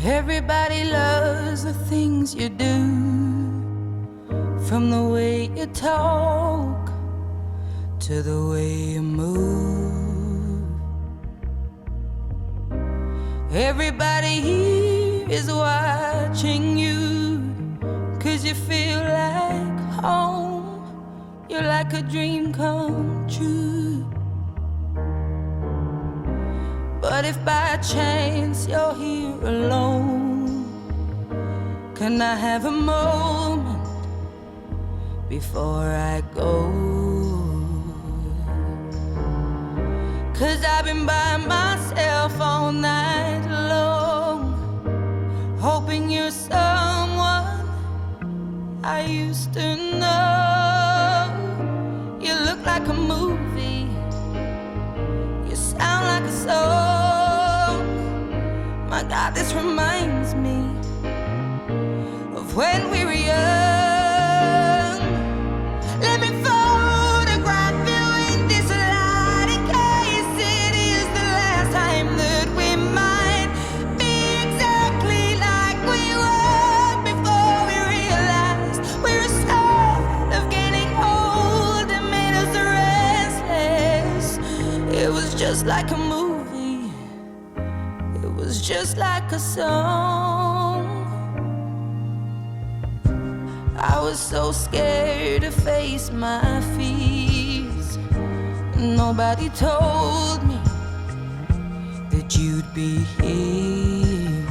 Everybody loves the things you do, from the way you talk to the way you move. Everybody here is watching you, 'cause you feel like home. You're like a dream come true. But if by chance you're here alone, can I have a moment before I go? 'Cause I've been by myself all night long, hoping you're someone I used to know. You look like a movie, you sound like a song. My God, this reminds me of when we were young. Let me photograph you in this light, in case it is the last time that we might be exactly like we were before we realized we were scared of getting old and made us restless. It was just like a movie, it was just like a song. I was so scared to face my fears. Nobody told me that you'd be here.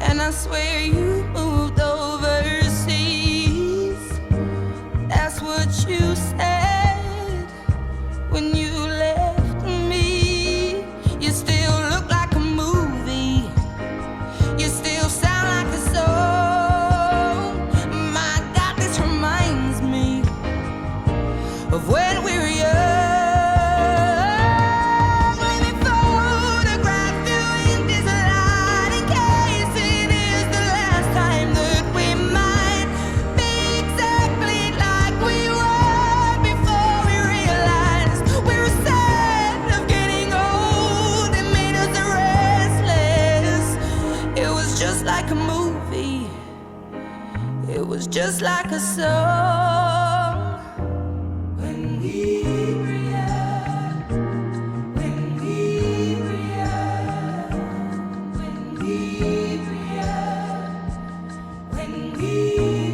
And I swear you moved overseas. That's what you said when you left me. You still look like a movie, you still sound like a song. My God, this reminds me of when we were young. Let me photograph you in this light, in case it is the last time that we might be exactly like we were before we realized we were sad of getting old and made us restless. It was just like a movie, it was just like a song. When we were young, when we were young, when we were young, when we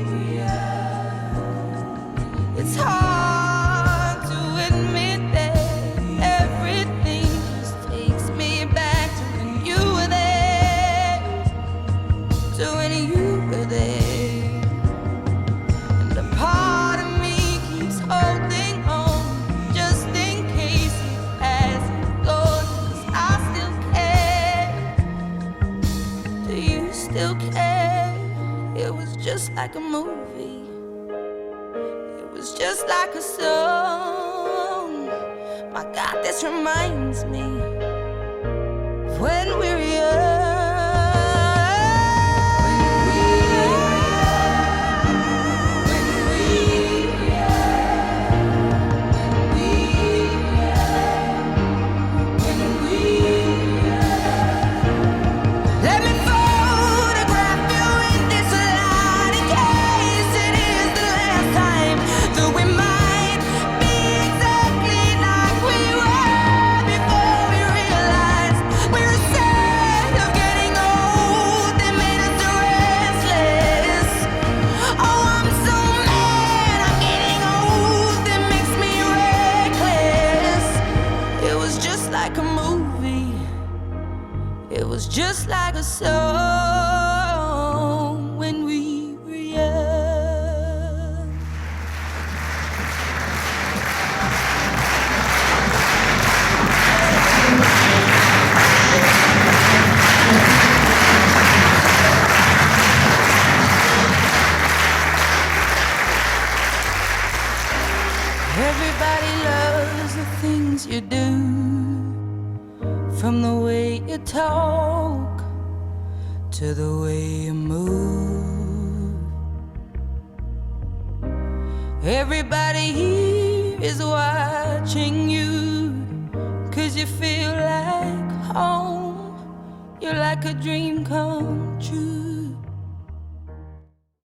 were young. It's hard to admit that everything just takes me back to when you were there, to when you were there. And a part of me keeps holding on, just in case it hasn't gone. 'Cause I still care. Do you still care? It was just like a movie, it was just like a song. My God, this reminds me of when we were young. Let me photograph you in this light, in case it is the last time that we might be exactly like we were before we realized we were sad of getting old and made us restless. Oh, I'm so mad I'm getting old, it makes me reckless. It was just like a movie, it was just like a song when we were young. Everybody loves the things you do, from the way you talk to the way you move. Everybody here is watching you, 'cause you feel like home. like a dream come true.